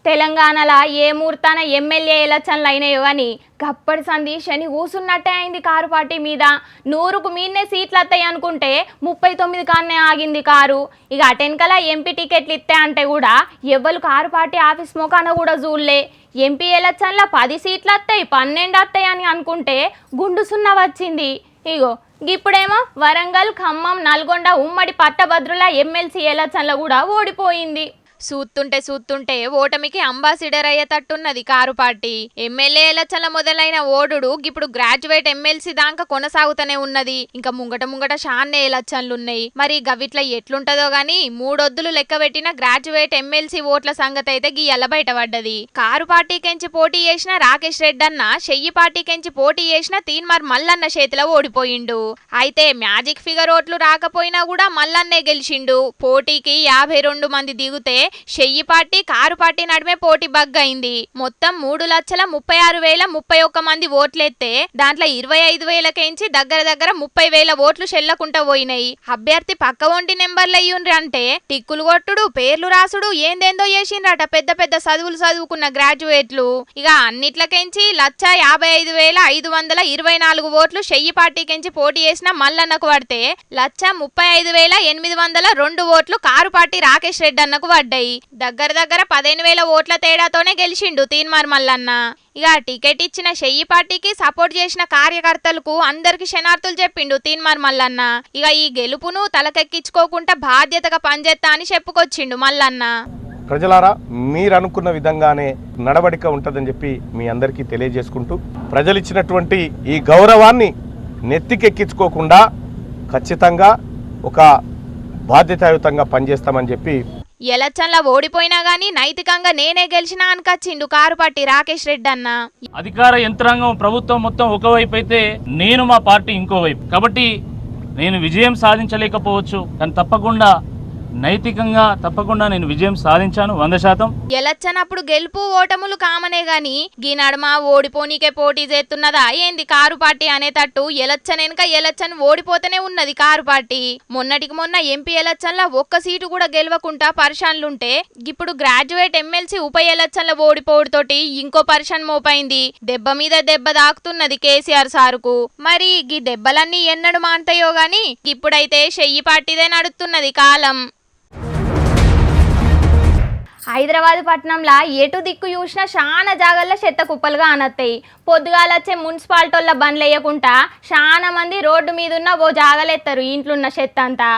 తెలంగాణలో ఏ ముహూర్తాన ఎమ్మెల్యే ఎలక్షన్లు అయినాయో కానీ గప్పటి సంధి శని కూసున్నట్టే అయింది కారు పార్టీ మీద. 100కు మీదనే సీట్లు వస్తాయి అనుకుంటే 39 కాన్నే ఆగింది కారు. ఇక అటెన్కల ఎంపీ టికెట్లు ఇస్తే అంటే కూడా ఎవ్వరు కారు పార్టీ ఆఫీస్ మోకాన కూడా చూడలే. ఎంపీ ఎలక్షన్లో 10 సీట్లు వస్తాయి 12 వస్తాయి అని అనుకుంటే గుండు సున్నా వచ్చింది. ఇగో ఇప్పుడేమో వరంగల్, ఖమ్మం, నల్గొండ ఉమ్మడి పట్టభద్రుల ఎమ్మెల్సీ ఎలక్షన్లో కూడా ఓడిపోయింది. చూస్తుంటే ఓటమికి అంబాసిడర్ అయ్యేటట్టున్నది కారు పార్టీ. ఎమ్మెల్యే ఎలక్షన్ల మొదలైన ఓడుడు ఇప్పుడు గ్రాడ్యుయేట్ ఎమ్మెల్సీ దాకా కొనసాగుతూనే ఉన్నది. ఇంకా ముంగట షాన్నే ఎలక్షన్లున్నాయి. మరి గవిట్ల ఎట్లుంటదో గాని 3 ఒద్దులు లెక్క పెట్టిన గ్రాడ్యుయేట్ ఎమ్మెల్సీ ఓట్ల సంగతి అయితే గీయల్ల బయటపడ్డది. కారు పార్టీకెంచి పోటీ చేసిన రాకేష్ రెడ్డి అన్న షెయ్యి పార్టీకెంచి పోటీ చేసిన తీన్మార్ మల్లన్న చేతిలో ఓడిపోయిండు. అయితే మ్యాజిక్ ఫిగర్ ఓట్లు రాకపోయినా కూడా మల్లన్నే గెలిచిండు. పోటీకి 52 మంది దిగుతే షెయ్యి పార్టీ కారు పార్టీ నడుమే పోటీ బగ్గైంది. మొత్తం 3,36,031 మంది ఓట్లెత్తే దాంట్లో 25,000కెంచి దగ్గర 30,000 ఓట్లు చెల్లకుంటా పోయినాయి. అభ్యర్థి పక్క ఒంటి నెంబర్లు అయ్యుండ్రి అంటే టిక్కులు కొట్టుడు, పేర్లు రాసుడు ఏందేందో చేసిండ్రట పెద్ద చదువులు చదువుకున్న గ్రాడ్యుయేట్లు. ఇక అన్నిట్లకెంచి 1,55,524 ఓట్లు షెయ్యి పార్టీకెంచి పోటీ చేసిన మల్లన్నకు పడితే 1,35,802 ఓట్లు కారు పార్టీ రాకేష్ రెడ్డి అన్నకు పడ్డాయి. దగ్గర 15,000 ఓట్ల తేడాతోనే గెలిచిండు తీన్మార్ మల్లన్న. ఇక టికెట్ ఇచ్చిన షెయ్యి పార్టీకి సపోర్ట్ చేసిన కార్యకర్తలకు అందరికి శనార్థులు చెప్పిండు తీన్మార్ మల్లన్న. ఇక ఈ గెలుపును తలకెక్కించుకోకుండా బాధ్యతగా పనిచేస్తా అని చెప్పుకొచ్చిండు మల్లన్న. ప్రజలారా, మీరు అనుకున్న విధంగానే నడవడిక ఉంటుందని చెప్పి మీ అందరికీ తెలియజేసుకుంటూ ప్రజలు ఇచ్చినటువంటి ఈ గౌరవాన్ని నెత్తికెక్కించుకోకుండా ఖచ్చితంగా ఒక బాధ్యతాయుతంగా పనిచేస్తామని చెప్పి ఎలక్షన్లో ఓడిపోయినా గానీ నైతికంగా నేనే గెలిచినా అనికొచ్చిండు కారు పార్టీ రాకేష్ రెడ్డి అన్న. అధికార యంత్రాంగం ప్రభుత్వం మొత్తం ఒకవైపు అయితే నేను మా పార్టీ ఇంకోవైపు. కాబట్టి నేను విజయం సాధించలేకపోవచ్చు, కానీ నైతికంగా తప్పకుండా నేను విజయం సాధించాను 100%. ఎలక్షన్ అప్పుడు గెలుపు ఓటములు కామనే గాని గీ నడమ ఓడిపోనీకే పోటీ చేస్తున్నదా ఏంది కారు పార్టీ అనేటట్టు ఎలక్షన్ వెనుక ఎలక్షన్ ఓడిపోతూనే ఉన్నది కారు పార్టీ. మొన్నటికి మొన్న ఎంపీ ఎలక్షన్ లో ఒక్క సీటు కూడా గెలవకుండా పరిశాన్లుంటే ఇప్పుడు గ్రాడ్యుయేట్ ఎమ్మెల్సీ ఉప ఎలక్షన్ లో ఓడిపోవడంతోటి ఇంకో పరిశాన్ మోపైంది. దెబ్బ మీద దెబ్బ దాకుతున్నది కేసీఆర్ సారుకు. మరి గీ దెబ్బలన్నీ ఎన్నడు మాంటాయో గాని ఇప్పుడైతే షెయ్యి పార్టీదే నడుస్తున్నది కాలం. హైదరాబాద్ పట్టణంలో ఎటు దిక్కు చూసినా చాలా జాగాల్లో చెత్త కుప్పలుగా అనత్తాయి. పొద్దుగాలొచ్చే మున్సిపాలిటీల బండ్లు వేయకుండా చాలా మంది రోడ్డు మీద ఉన్న ఓ జాగలెత్తారు ఇంట్లున్న చెత్త అంతా.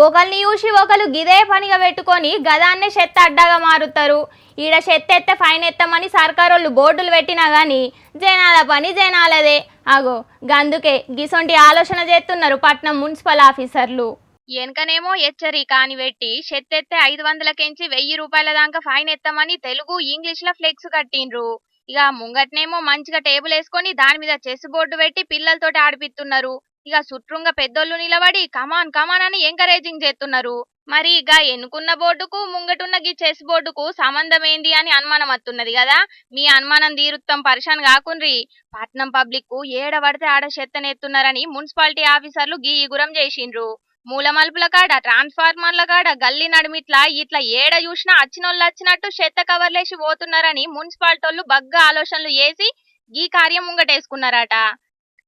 ఒకరిని చూసి ఒకరు గిదే పనిగా పెట్టుకొని గదాన్నే చెత్త అడ్డాగా మారుతారు. ఈడ చెత్త ఎత్తే ఫైన్ ఎత్తామని సర్కారోళ్ళు బోర్డులు పెట్టినా కానీ జనాల పని జనాలదే. అగో గందుకే గిసొంటి ఆలోచన చేస్తున్నారు పట్నం మున్సిపల్ ఆఫీసర్లు. వెనకనేమో హెచ్చరిక అని పెట్టి చెత్తెత్తే 500కెంచి 1000 రూపాయల దాకా ఫైన్ ఎత్తామని తెలుగు ఇంగ్లీష్ లో ఫ్లెక్స్ కట్టిండ్రు. ఇక ముంగట్నేమో మంచిగా టేబుల్ వేసుకొని దాని మీద చెస్ బోర్డు పెట్టి పిల్లలతోటి ఆడిపిస్తున్నారు. ఇక చుట్రుంగా పెద్దోళ్ళు నిలబడి కమాన్ అని ఎంకరేజింగ్ చేస్తున్నారు. మరి ఇక ఎన్నుకున్న బోర్డుకు ముంగటున్న గీ చెస్ బోర్డుకు సంబంధం ఏంది అని అనుమానం వస్తున్నది కదా. మీ అనుమానం తీరుత్తం పరిశాన్ కాకుండ్రి. పట్నం పబ్లిక్ కు ఏడ పడితే ఆడ చెత్తనెత్తున్నారని మున్సిపాలిటీ ఆఫీసర్లు గీ ఇగురం చేసిండ్రు. మూల మలుపుల కాడ, ట్రాన్స్ఫార్మర్ల కాడ, గల్లీ నడిమిట్లా ఇట్లా ఏడ చూసినా అచ్చినోళ్ళు వచ్చినట్టు చెత్త కవర్లేసి పోతున్నారని మున్సిపాలిటీలు బగ్గా ఆలోచనలు చేసి ఈ కార్యం ముంగటేసుకున్నారట.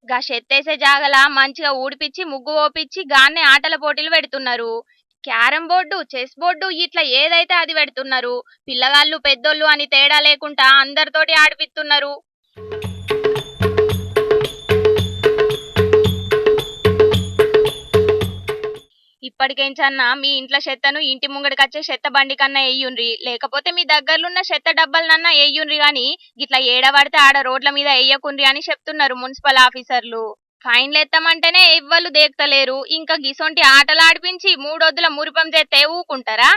గా చెత్తేసే జాగల మంచిగా ఊడిపిచ్చి ముగ్గు ఓపిచ్చి గాన్నే ఆటల పోటీలు పెడుతున్నారు. క్యారం బోర్డు, చెస్ బోర్డు ఇట్లా ఏదైతే అది పెడుతున్నారు. పిల్లగాళ్ళు పెద్దోళ్ళు అని తేడా లేకుండా అందరితోటి ఆడిపిస్తున్నారు. ఇప్పటికేంచన్నా మీ ఇంట్లో చెత్తను ఇంటి ముంగడికొచ్చే చెత్త బండి కన్నా వేయుండ్రి, లేకపోతే మీ దగ్గరలున్న చెత్త డబ్బాలనన్నా వేయుండ్రి గాని గిట్లా ఏడబడితే ఆడ రోడ్ల మీద వేయకుండ్రి అని చెప్తున్నారు మున్సిపల్ ఆఫీసర్లు. ఫైన్లు ఎత్తామంటేనే ఎవ్వరు దేక్తలేరు. ఇంకా గిసొంటి ఆటలు ఆడిపించి 3 ఒద్దుల మురిపం చేస్తే ఊకుంటారా?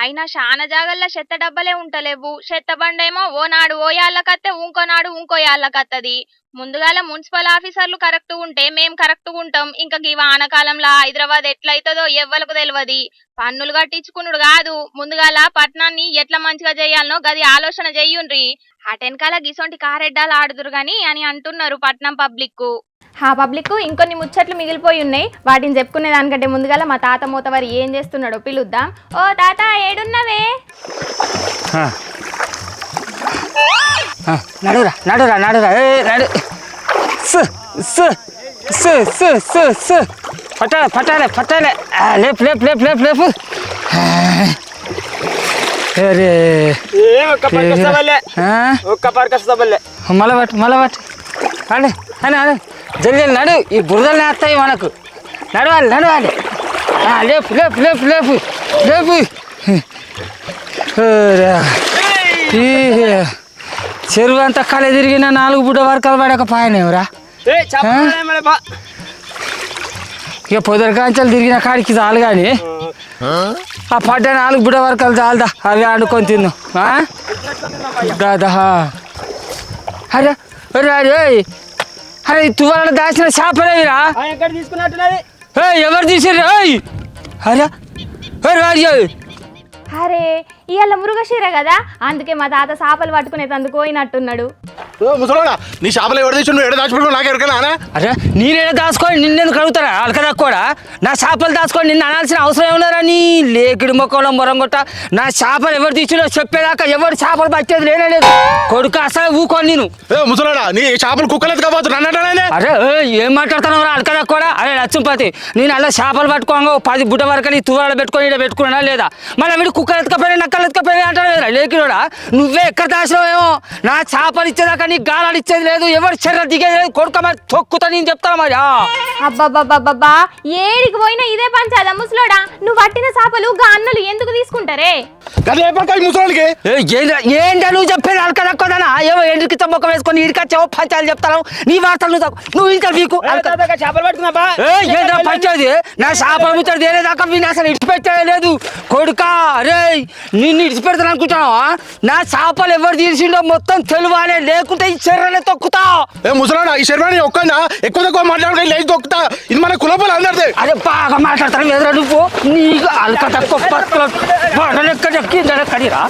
అయినా చాలా జాగల్లో చెత్త డబ్బలే ఉంటలేవు. చెత్త బండేమో ఓ నాడు ఓ యాళ్ళకత్తే ఇంకో నాడు ఇంకో యాళ్ళకత్తది. ముందుగాల మున్సిపల్ ఆఫీసర్లు కరెక్ట్ ఉంటే మేం కరెక్ట్ ఉంటాం. ఇంకా ఈ వానకాలంలో హైదరాబాద్ ఎట్లయితుందో ఎవ్వలకు తెలియదు. పన్నులు కట్టించుకునుడు కాదు, ముందుగాల పట్టణాన్ని ఎట్లా మంచిగా చేయాలనో గది ఆలోచన చెయ్యుండ్రి. అటెన్కాల గిసొంటి కారెడ్డాలు ఆడుదురు గాని అని అంటున్నారు పట్నం పబ్లిక్. ఆ పబ్లిక్ ఇంకొన్ని ముచ్చట్లు మిగిలిపోయి ఉన్నాయి. వాటిని చెప్పుకునే దానికంటే ముందుగాల మా తాత మూతవారి ఏం చేస్తున్నాడో పిలుద్దాం. ఓ తాత ఏడున్నవే? నడురా నడురా నడురా ఏ నడు సు సు సు సు సు సు పట్టాలి పట్టాలి పట్టాలి లేపు లేపు లేపు లేపు లేపు అరే మళ్ళా పట్టు మళ్ళా పట్టు అడే అని అడే జల్దీ నడు ఈ బురదలు నేస్తాయి మనకు నడవాలి నడవాలి లేపు లేపు లేపు లేపు లేపు చెరువు అంతా కళ తిరిగిన 4 బుడ్డ వరకలు పడకపోయానేవరా ఇక పొదరి కాంచాలు తిరిగిన కాడికి చాలు కానీ ఆ పడ్డ 4 బుడ్డ వరకలు చాలుదా అవి ఆడుకొని తిన్నాం దాదా అరే అరే అరే అరే తువాల దాచిన చేపలేరా ఎవరు తీసిర్రు అరే అరే అరే ఇవాళ మృగశిర కదా అందుకే మా తాత చేపలు పట్టుకునేందుకు పోయినట్టున్నాడు. ముసలోడా నీ చేపలు ఎవరు తెచ్చి ఎడ దాచిపెట్టుకో నాకు ఎవరికైనా అరే నేనేడ దాచుకొని నిన్నెందుకు అడుగుతారా అలకదా కూడా నా చేపలు దాచుకొని నిన్ను అనాల్సిన అవసరం ఏమన్నారా నీ లేకిడి మొక్కలో మొరంగొట్ట నా చేపలు ఎవరు తీసినో చెప్పేదాకా ఎవరు చేపలు పట్టేది లేనేలేదు కొడుకు అసలు ఊకోని నేను ముసలోడా నీ చేపలు కుక్కలేదు కావచ్చు నన్ను అరే ఏం మాట్లాడుతున్నావు రా అలకదా కూడా అరే లక్ష్మీపతి నేను అలా చేపలు పట్టుకోగా 10 బుడ్డ వరకు నీ తువాలు పెట్టుకొని ఇక్కడ పెట్టుకున్నా లేదా మళ్ళీ వీడు కుక్కలు ఎత్తుకపోయినా నక్కలు ఎత్తుకపోయినా అంటారు కదా లేకిడా నువ్వే ఎక్కడ దాచినావేమో నా చేపలు ఇచ్చేదాకా నీ గాలాలు ఇచ్చేది లేదు ఎవరు చెర్ర దిగేది లేదు కొడుక మరి తొక్కుతా నేను చెప్తాను మరి అబ్బాబ్బాబ్బా ఏడికి పోయినా ఇదే పంచాదా ముసలోడా నువ్వు పట్టిన చేపలు గా అన్నలు ఎందుకు తీసుకుంటారే ఏంటా నువ్వు చెప్పేది అలకదక్కదనా ఏమో ఎండికి తమ్మొక్క వేసుకొని ఇడికొచ్చావు పంచాలు చెప్తాను నీ వార్తలు నువ్వు ఇంకా వీకు ఏంటా పంచేది నా చేపలు ముచ్చడి తేలేదాకా వీళ్ళు అసలు ఇడిచిపెట్టేది లేదు కొడుకా రే నిన్ను ఇడిచిపెడతాను అనుకుంటున్నావా నా చేపలు ఎవరు తీసిండో మొత్తం తెలువానే లేకుంటే ఈ చెర్రనే తొక్కుతా ముసలాడా ఈ శర్మని ఒక్కనా ఎక్కువ తక్కువ మాట్లాడుకో లేదు తొక్కుతా ఇది మన కులపలు అందరిదే అరే బాగా మాట్లాడతాను ఎదురా నువ్వు నీకు అలక తక్కువ కడిరా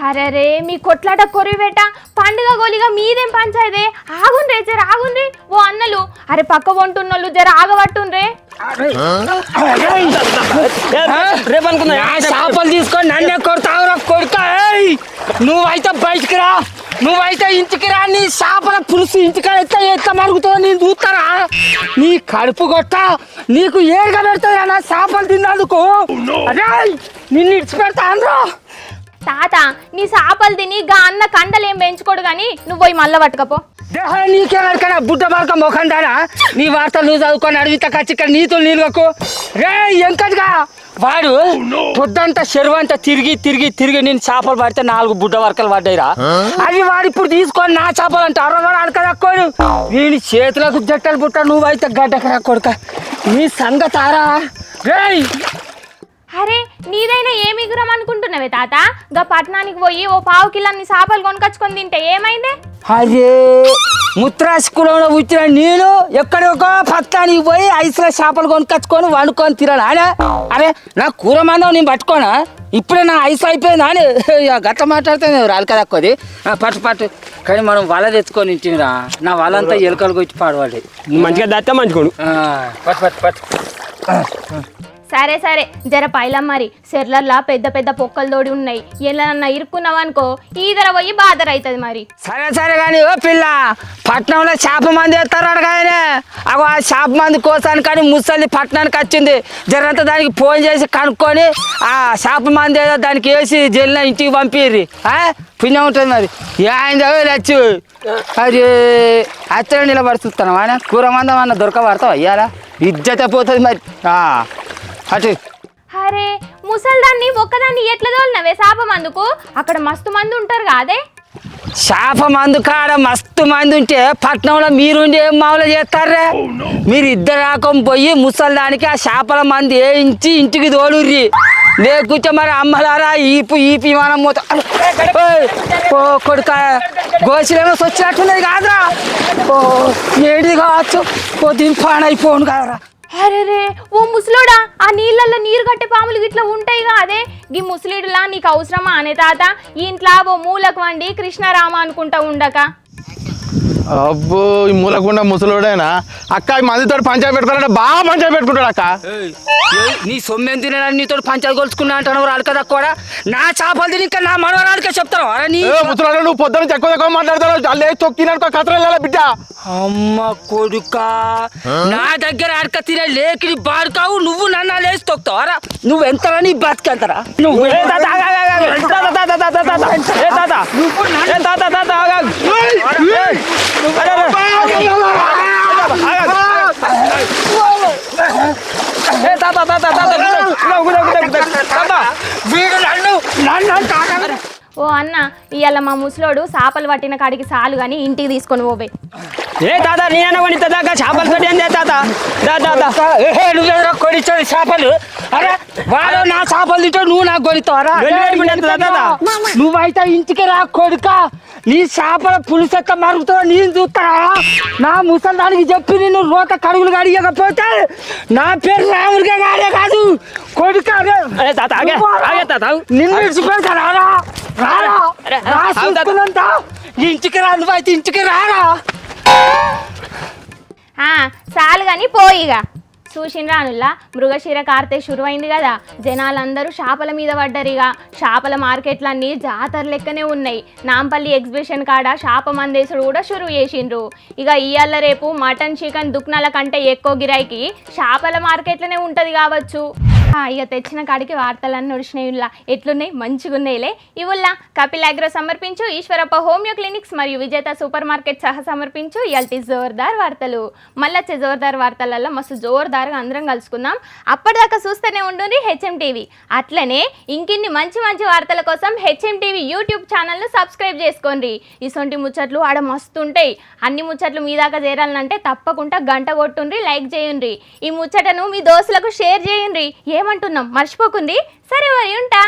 అరే మీ కొట్లాట కొరివేట పండుగ గోలిగా మీదేం పంచాయిదే ఆగుండ్రే జర ఆగుండ్రి ఓ అన్నలు అరే పక్క వంటున్నోళ్ళు జర ఆగబట్టుండ్రే చేపలు తీసుకొని నన్నే కొడతావురా కొడుక నువ్వైతే బయటికి రా నువ్వైతే ఇంటికి రా నీ చేపల పులుసు ఇంటికి ఎత్త మరుగుతుందో నేను చూస్తారా నీ కడుపు కొట్ట నీకు ఏడుగా పెడతారా నా చేపలు తిన్నందుకు అరే నిన్ను ఇడిచిపెడతా అనరా తాత నీ చేపలు తిని గా అన్న కండలేం పెంచుకోడు గాని నువ్వు పోయి మళ్ళా పట్టుకపో నీకేమన్నా బుడ్డ బాలక మొఖం దానా నీ వార్తలు నువ్వు చదువుకొని అడవిత ఖర్చు ఇక్కడ నీతులు నీళ్ళకు రే ఎంకటిగా వాడు పొద్దంతా చెరువు అంతా తిరిగి తిరిగి తిరిగి నేను చేపలు పడితే 4 బుడ్డ వరకలు పడ్డాయిరా అవి వాడు ఇప్పుడు తీసుకొని నా చేపలు అంటే అరవై అడకదక్కోడు వీని చేతులకు జట్టలు పుట్ట నువ్వైతే గడ్డకరా కొడుక నీ సంగతారా రే అరే నీదైనా ఏమి ఎగురం అనుకుంటున్నావే తాత గా పట్టణానికి పోయి ఓ 1/2 కిలోని చేపలు కొనుకొచ్చుకొని తింటే ఏమైందే అరే ముత్రాసి కులంలో వచ్చిన నేను ఎక్కడికో పత్తానికి పోయి ఐసులో చేపలు కొనుకొచ్చుకొని వండుకొని తిరాను అరే అరే నా కూర మందం నేను పట్టుకోనా ఇప్పుడే నా ఐసు అయిపోయింది అని గట్ల మాట్లాడుతుంది రాలికదక్కువది పట్టు పట్టు కానీ మనం వల తెచ్చుకొని తింటిరా నా వల అంతా ఎలుకలు కొట్టి పాడవాడి మంచిగా దాస్తే మంచుకోడు పట్టు పట్టు పట్టు సరే సరే జర పైలం మరి సెర్లర్లా పెద్ద పెద్ద పొక్కలు తోడి ఉన్నాయి ఎలా ఇరుక్కున్నావనుకో ఈదర పోయి బాధర అవుతుంది మరి సరే సరే కానీ ఓ పిల్ల పట్నంలో చేప మంది వేస్తారాడు కానీ అగో ఆ చేప మంది కోసాను కానీ ముసలి పట్టణానికి వచ్చింది జరంతా దానికి ఫోన్ చేసి కనుక్కొని ఆ చేప మంది ఏదో దానికి వేసి జల్లిన ఇంటికి పంపిర్రి పుణ్యం ఉంటుంది మరి ఆయన లచ్చు అది అచ్చడి నిలబడుతున్నాం ఆయన కూర మందం అన్న దొరకబడతావు అయ్యారా ఇజ్జత పోతుంది మరి అటు అరే ముసల్దాన్ని ఒక్కదాన్ని ఎట్లా తోలినవే చేప మందుకు అక్కడ మస్తు మంది ఉంటారు కాదే చేప మందు కాడ మస్తు మంది ఉంటే పట్నంలో మీరుండి ఏం మామూలు చేస్తారా మీరు ఇద్దరు రాకం పోయి ముసల్దానికి ఆ చేపల మంది వేయించి ఇంటికి తోలుర్రి లేకుంటే మరి అమ్మలారా ఈపి మనం కొడుక గోసిలేమో వచ్చినట్టున్నది కాదురా ఏడిది కావచ్చు దీని పాన్ అయిపోను కాదురా అరే ఓ ముసలోడా ఆ నీళ్ళల్లో నీరు కట్టే పాములు గిట్లా ఉంటాయి కాదే గీ ముసలిడులా నీకు అవసరమా అనే తాత ఈ ఇంట్లో ఓ మూలకు వండి కృష్ణారామ అనుకుంటా ఉండక అబ్బో ఈ మూలకుండా ముసలోడేనా అక్క ఈ మందితో పంచాయతీ పెడతానంటే బాగా పంచాయతీ పెట్టుకుంటాడు అక్క. నీ సొమ్మెం తిన నీతో పంచాయతీ కొలుచుకున్నా అంటాను రాడు కూడా నా చేపలు తిని ఇంకా నా మనవరాడికే చెప్తాను అరే నీ ముసలోడు నువ్వు పొద్దున ఎక్కువ ఎక్కువ మాట్లాడతావు అల్లే తొక్కిననుకో కథ బిడ్డ. అమ్మ కొడుకా నా దగ్గర అడక తినే లేకిని బాడుకావు నువ్వు నన్ను లేచి తొక్కుతావు అరా నువ్వు ఎంతరా నీ బతికెంతరా నువ్వు ఓ అన్న ఇవాళ మా ముసలోడు చేపలు పట్టిన కాడికి చాలు కానీ ఇంటికి తీసుకొని పోవే. ఏ తాత నేనైనా కొనిస్తా దాకా చేపలు కొట్టేందే తాత నువ్వెవరో కొనిచ్చావు చేపలు అరే వాడు నా చేపలు తింటావు నువ్వు నాకు కొనిస్తావరా నువ్వైతే ఇంటికి రా కొడుక నీ చేపల పులుసెక్క మరుగుతావు నేను చూస్తారా నా ముసలానికి చెప్పి నిన్ను రోత కడుగులు కడిగకపోతే నా పేరు రాముడిగా కాడే కాదు కొడుక నిన్ను విడిచిపెడతారా ఇంటికి రా నువ్వైతే ఇంటికి రారా చాలు కానీ పోయిగా చూసిండ్రా అనుల్లా మృగశిర కార్తె షురువైంది కదా జనాలందరూ చేపల మీద పడ్డరిగా చేపల మార్కెట్లన్నీ జాతర లెక్కనే ఉన్నాయి. నాంపల్లి ఎగ్జిబిషన్ కాడ చేప మందేసుడు కూడా షురువు చేసిండ్రు. ఇక ఇయ్యాల రేపు మటన్ చికెన్ దుక్నాల కంటే ఎక్కువ గిరాయికి చేపల మార్కెట్లనే ఉంటుంది కావచ్చు. ఇక తెచ్చిన కాడికి వార్తలన్నీ నడిచినాయిలా ఎట్లున్నాయి మంచిగా ఉన్నాయిలే. ఇవుల్లా కపిల్ అగ్రో సమర్పించు ఈశ్వరప్ప హోమియో క్లినిక్స్ మరియు విజేత సూపర్ మార్కెట్ సహా సమర్పించు ఇయాల్టి జోర్దార్ వార్తలు. మళ్ళొచ్చే జోర్దార్ వార్తలలో మస్తు జోర్దార్గా అందరం కలుసుకుందాం. అప్పటిదాకా చూస్తూనే ఉండండి హెచ్ఎం టీవీ. అట్లనే ఇంకిన్ని మంచి మంచి వార్తల కోసం హెచ్ఎం టీవీ యూట్యూబ్ ఛానల్ను సబ్స్క్రైబ్ చేసుకోండి. ఇసొంటి ముచ్చట్లు ఆడ మస్తు ఉంటాయి. అన్ని ముచ్చట్లు మీ దాకా చేరాలంటే తప్పకుండా గంట కొట్టుండ్రి, లైక్ చేయండి. ఈ ముచ్చటను మీ దోస్తులకు షేర్ చేయండి. ఏమంటున్నాం మర్చిపోకుంది. సరే మరి ఉంటా.